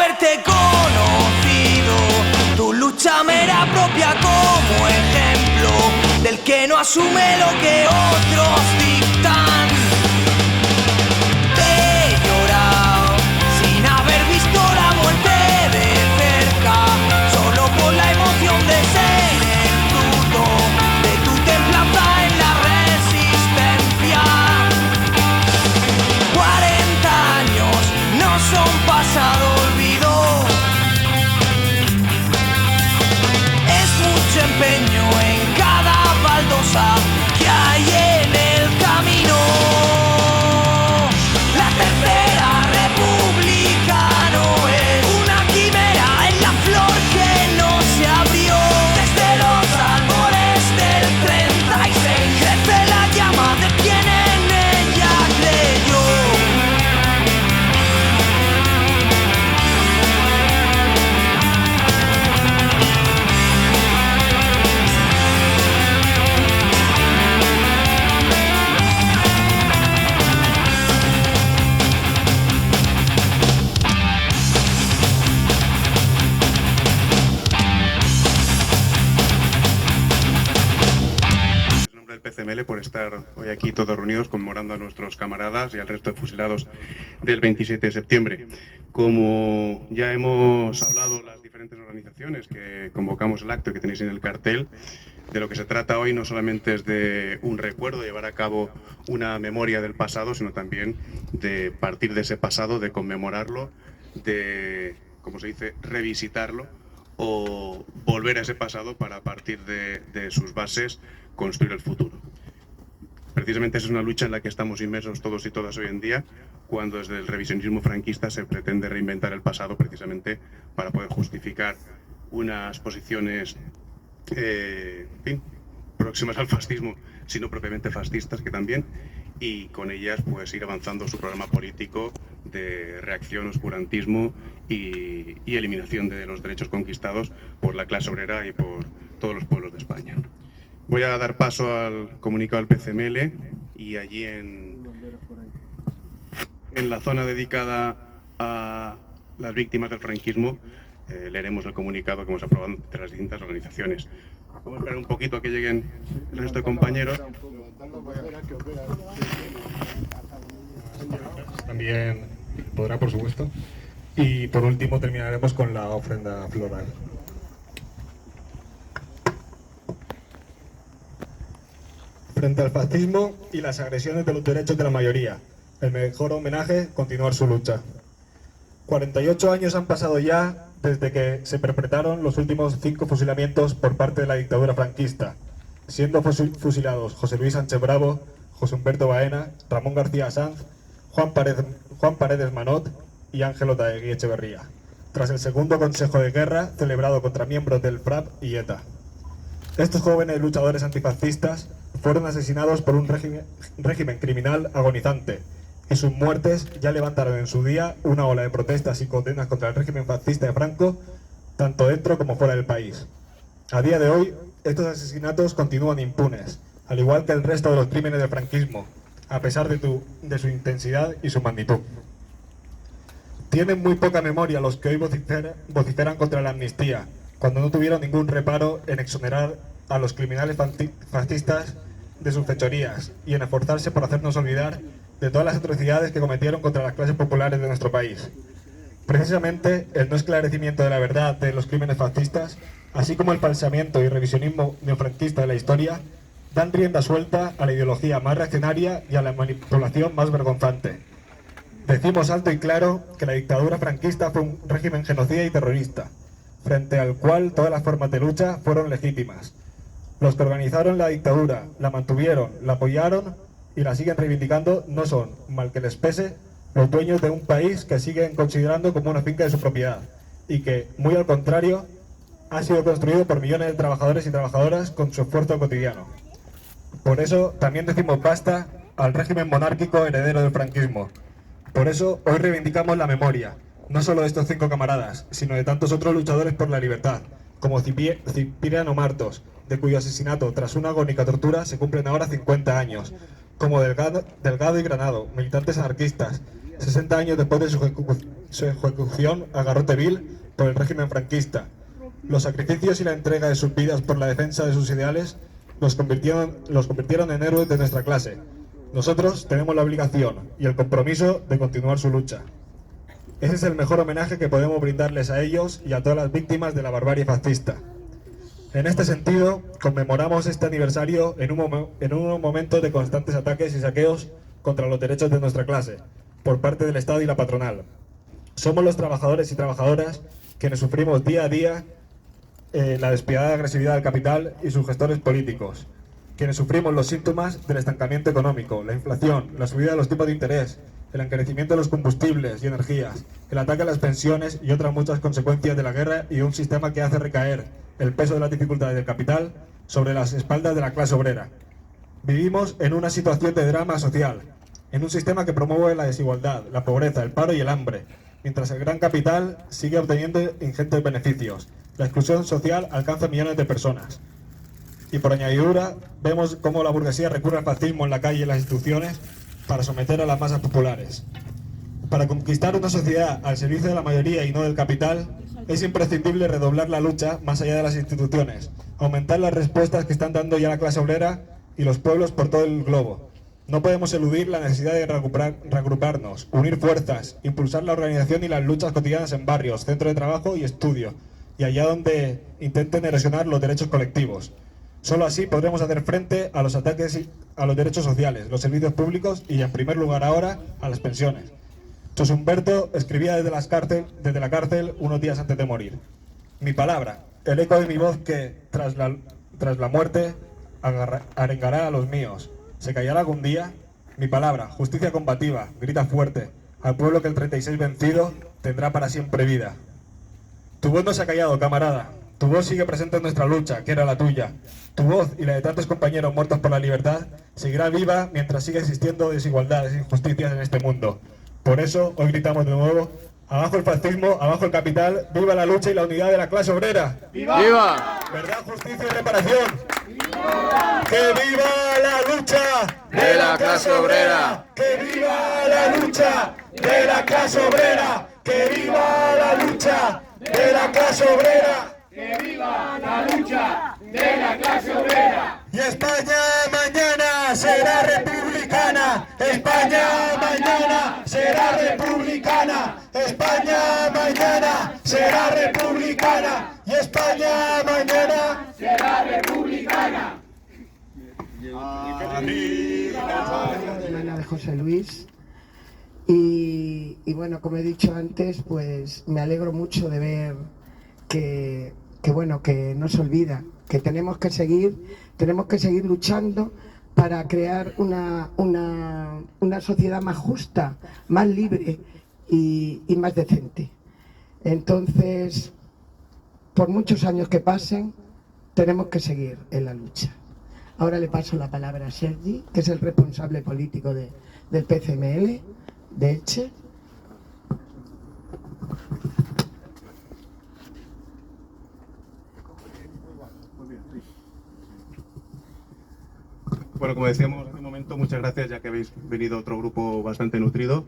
haberte conocido. Tu lucha me era propia como ejemplo del que no asume lo que otros dictan. He llorado sin haber visto la muerte de cerca, solo por la emoción de ser el fruto de tu templanza en la resistencia. 40 años no son pasado olvido. Es mucho empeño en cada baldosa que hay en el camino. La tercera república no es una quimera en la flor que no se abrió. Desde los árboles del 36 crece la llama de quien en ella creyó. PCML por estar hoy aquí todos reunidos conmemorando a nuestros camaradas y al resto de fusilados del 27 de septiembre. Como ya hemos hablado las diferentes organizaciones que convocamos el acto que tenéis en el cartel, de lo que se trata hoy no solamente es de un recuerdo, de llevar a cabo una memoria del pasado, sino también de partir de ese pasado, de conmemorarlo, de, como se dice, revisitarlo o volver a ese pasado para a partir de sus bases construir el futuro. Precisamente esa es una lucha en la que estamos inmersos todos y todas hoy en día, cuando desde el revisionismo franquista se pretende reinventar el pasado precisamente para poder justificar unas posiciones en fin, próximas al fascismo, sino propiamente fascistas que también, y con ellas pues ir avanzando su programa político de reacción, oscurantismo y eliminación de los derechos conquistados por la clase obrera y por todos los pueblos de España. Voy a dar paso al comunicado del PCML y allí en la zona dedicada a las víctimas del franquismo leeremos el comunicado que hemos aprobado entre las distintas organizaciones. Vamos a esperar un poquito a que lleguen el resto de compañeros. También podrá, por supuesto. Y por último terminaremos con la ofrenda floral. Frente al fascismo y las agresiones de los derechos de la mayoría, el mejor homenaje, continuar su lucha. 48 años han pasado ya desde que se perpetraron los últimos 5 fusilamientos por parte de la dictadura franquista, siendo fusilados José Luis Sánchez Bravo, José Humberto Baena, Ramón García Sanz, Juan Paredes Manot y Ángel Otaegui Echeverría, tras el segundo Consejo de Guerra celebrado contra miembros del FRAP y ETA. Estos jóvenes luchadores antifascistas fueron asesinados por un régimen criminal agonizante, y sus muertes ya levantaron en su día una ola de protestas y condenas contra el régimen fascista de Franco, tanto dentro como fuera del país. A día de hoy, estos asesinatos continúan impunes, al igual que el resto de los crímenes del franquismo, a pesar de su intensidad y su magnitud. Tienen muy poca memoria los que hoy vociferan contra la amnistía, cuando no tuvieron ningún reparo en exonerar a los criminales fascistas de sus fechorías y en esforzarse por hacernos olvidar de todas las atrocidades que cometieron contra las clases populares de nuestro país. Precisamente el no esclarecimiento de la verdad de los crímenes fascistas, así como el falseamiento y revisionismo neofranquista de la historia, dan rienda suelta a la ideología más reaccionaria y a la manipulación más vergonzante. Decimos alto y claro que la dictadura franquista fue un régimen genocida y terrorista, frente al cual todas las formas de lucha fueron legítimas. Los que organizaron la dictadura, la mantuvieron, la apoyaron y la siguen reivindicando no son, mal que les pese, los dueños de un país que siguen considerando como una finca de su propiedad y que, muy al contrario, ha sido construido por millones de trabajadores y trabajadoras con su esfuerzo cotidiano. Por eso también decimos basta al régimen monárquico heredero del franquismo. Por eso hoy reivindicamos la memoria, no solo de estos 5 camaradas, sino de tantos otros luchadores por la libertad, como Cipriano Martos, de cuyo asesinato tras una agónica tortura se cumplen ahora 50 años, como Delgado y Granado, militantes anarquistas, 60 años después de su ejecución a garrote vil por el régimen franquista. Los sacrificios y la entrega de sus vidas por la defensa de sus ideales los convirtieron en héroes de nuestra clase. Nosotros tenemos la obligación y el compromiso de continuar su lucha. Ese es el mejor homenaje que podemos brindarles a ellos y a todas las víctimas de la barbarie fascista. En este sentido, conmemoramos este aniversario en un momento de constantes ataques y saqueos contra los derechos de nuestra clase, por parte del Estado y la patronal. Somos los trabajadores y trabajadoras quienes sufrimos día a día la despiadada agresividad del capital y sus gestores políticos, quienes sufrimos los síntomas del estancamiento económico, la inflación, la subida de los tipos de interés, el encarecimiento de los combustibles y energías, el ataque a las pensiones y otras muchas consecuencias de la guerra y de un sistema que hace recaer el peso de las dificultades del capital sobre las espaldas de la clase obrera. Vivimos en una situación de drama social, en un sistema que promueve la desigualdad, la pobreza, el paro y el hambre, mientras el gran capital sigue obteniendo ingentes beneficios. La exclusión social alcanza millones de personas. Y por añadidura, vemos cómo la burguesía recurre al fascismo en la calle y en las instituciones para someter a las masas populares. Para conquistar una sociedad al servicio de la mayoría y no del capital, es imprescindible redoblar la lucha más allá de las instituciones, aumentar las respuestas que están dando ya la clase obrera y los pueblos por todo el globo. No podemos eludir la necesidad de reagruparnos, unir fuerzas, impulsar la organización y las luchas cotidianas en barrios, centros de trabajo y estudio, y allá donde intenten erosionar los derechos colectivos. Solo así podremos hacer frente a los ataques a los derechos sociales, los servicios públicos y, en primer lugar ahora, a las pensiones. José Humberto escribía desde la cárcel unos días antes de morir. Mi palabra, el eco de mi voz que, tras la muerte, arengará a los míos. ¿Se callará algún día? Mi palabra, justicia combativa, grita fuerte, al pueblo que el 36 vencido tendrá para siempre vida. Tu voz no se ha callado, camarada. Tu voz sigue presente en nuestra lucha, que era la tuya. Tu voz y la de tantos compañeros muertos por la libertad seguirá viva mientras siga existiendo desigualdades e injusticias en este mundo. Por eso, hoy gritamos de nuevo: abajo el fascismo, abajo el capital, viva la lucha y la unidad de la clase obrera. ¡Viva! ¡Viva! Verdad, justicia y reparación. ¡Viva! ¡Que viva la lucha de la clase obrera! ¡Que viva la lucha de la clase obrera! ¡Que viva la lucha de la clase obrera! ¡Que viva la lucha de la clase obrera! Y España mañana será republicana. España mañana será republicana. España mañana será republicana. Y España mañana será republicana. Hermana de José Luis. Y bueno, como he dicho antes, pues me alegro mucho de ver que no se olvida, que tenemos que seguir luchando para crear una sociedad más justa, más libre y más decente. Entonces, por muchos años que pasen, tenemos que seguir en la lucha. Ahora le paso la palabra a Sergi, que es el responsable político del PCML de Elche. Bueno, como decíamos hace un momento, muchas gracias, ya que habéis venido otro grupo bastante nutrido.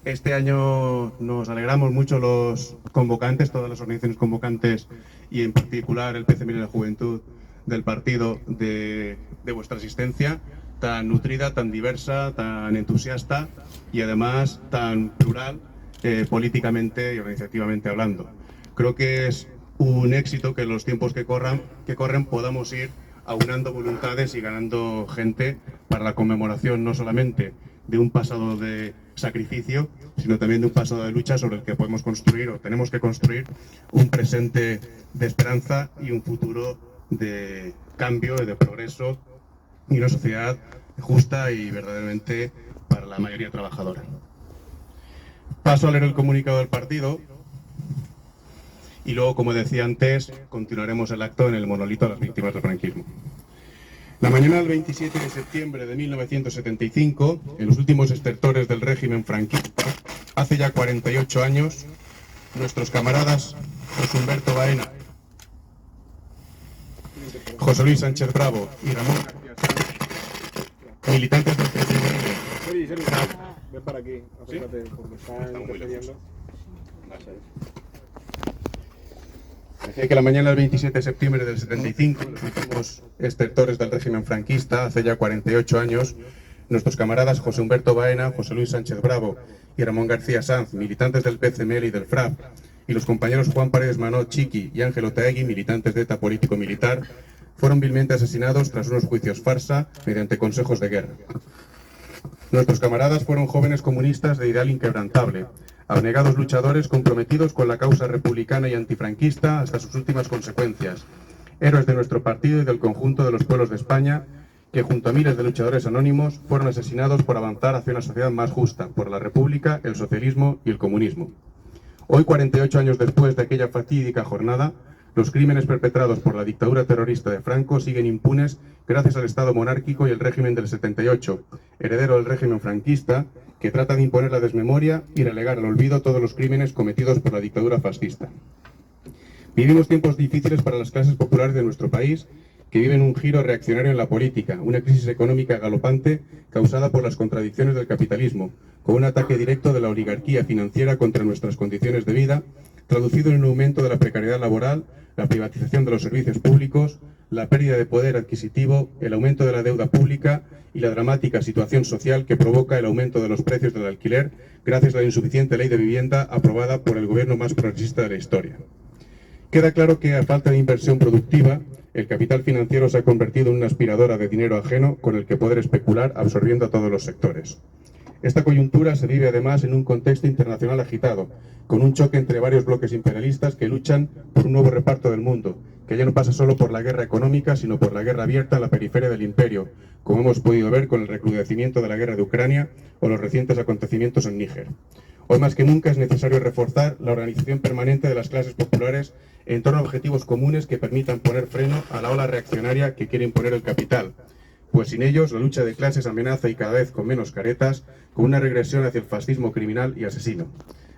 Este año nos alegramos mucho los convocantes, todas las organizaciones convocantes y en particular el PCML de la Juventud del partido de vuestra asistencia tan nutrida, tan diversa, tan entusiasta y además tan plural políticamente y organizativamente hablando. Creo que es un éxito que en los tiempos que corren podamos ir aunando voluntades y ganando gente para la conmemoración no solamente de un pasado de sacrificio, sino también de un pasado de lucha sobre el que podemos construir o tenemos que construir un presente de esperanza y un futuro de cambio y de progreso y una sociedad justa y verdaderamente para la mayoría trabajadora. Paso a leer el comunicado del partido y luego, como decía antes, continuaremos el acto en el monolito a las víctimas del franquismo. La mañana del 27 de septiembre de 1975, en los últimos estertores del régimen franquista, hace ya 48 años, nuestros camaradas José Humberto Baena, José Luis Sánchez Bravo y Ramón García, militantes del PCML, Ven para aquí, acércate, porque están intercediendo. Decía que la mañana del 27 de septiembre del 75, los últimos estertores del régimen franquista, hace ya 48 años, nuestros camaradas José Humberto Baena, José Luis Sánchez Bravo y Ramón García Sanz, militantes del PCML y del FRAP, y los compañeros Juan Paredes Manó, Chiqui y Ángel Otaegui, militantes de ETA político-militar, fueron vilmente asesinados tras unos juicios farsa mediante consejos de guerra. Nuestros camaradas fueron jóvenes comunistas de ideal inquebrantable, abnegados luchadores comprometidos con la causa republicana y antifranquista hasta sus últimas consecuencias, héroes de nuestro partido y del conjunto de los pueblos de España, que junto a miles de luchadores anónimos fueron asesinados por avanzar hacia una sociedad más justa, por la república, el socialismo y el comunismo. Hoy, 48 años después de aquella fatídica jornada, los crímenes perpetrados por la dictadura terrorista de Franco siguen impunes gracias al Estado monárquico y el régimen del 78, heredero del régimen franquista, que trata de imponer la desmemoria y relegar al olvido todos los crímenes cometidos por la dictadura fascista. Vivimos tiempos difíciles para las clases populares de nuestro país, que viven un giro reaccionario en la política, una crisis económica galopante causada por las contradicciones del capitalismo, con un ataque directo de la oligarquía financiera contra nuestras condiciones de vida, traducido en un aumento de la precariedad laboral, la privatización de los servicios públicos, la pérdida de poder adquisitivo, el aumento de la deuda pública y la dramática situación social que provoca el aumento de los precios del alquiler gracias a la insuficiente ley de vivienda aprobada por el gobierno más progresista de la historia. Queda claro que, a falta de inversión productiva, el capital financiero se ha convertido en una aspiradora de dinero ajeno con el que poder especular absorbiendo a todos los sectores. Esta coyuntura se vive además en un contexto internacional agitado, con un choque entre varios bloques imperialistas que luchan por un nuevo reparto del mundo, que ya no pasa solo por la guerra económica, sino por la guerra abierta en la periferia del imperio, como hemos podido ver con el recrudecimiento de la guerra de Ucrania o los recientes acontecimientos en Níger. Hoy más que nunca es necesario reforzar la organización permanente de las clases populares en torno a objetivos comunes que permitan poner freno a la ola reaccionaria que quiere imponer el capital, pues sin ellos la lucha de clases amenaza y cada vez con menos caretas, con una regresión hacia el fascismo criminal y asesino.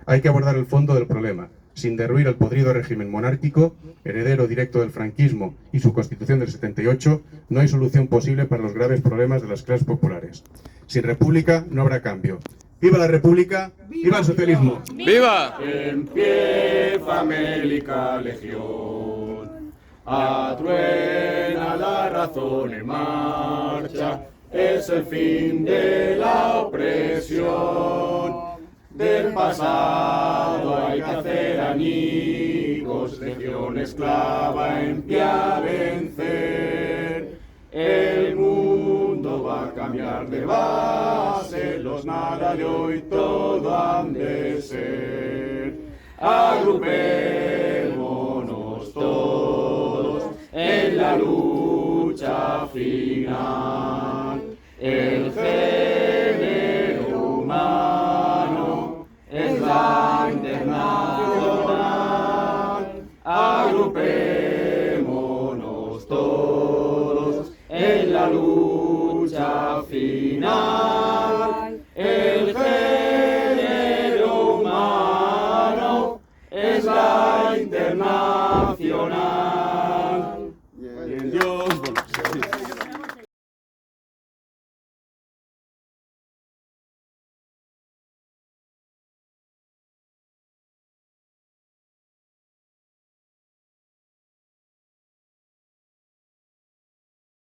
Hay que abordar el fondo del problema, sin derruir el podrido régimen monárquico, heredero directo del franquismo y su constitución del 78, no hay solución posible para los graves problemas de las clases populares. Sin república no habrá cambio. ¡Viva la república! ¡Viva el socialismo! ¡Viva! Empieza Famélica Legión, atruena la razón en marcha, es el fin de la opresión. Del pasado hay que hacer añicos, legión esclava en pie a vencer. El mundo va a cambiar de base, los nada de hoy todo han de ser. Agrupémonos todos en la lucha final. El género humano es la internacional. Agrupémonos todos en la lucha final. El género humano es la internacional.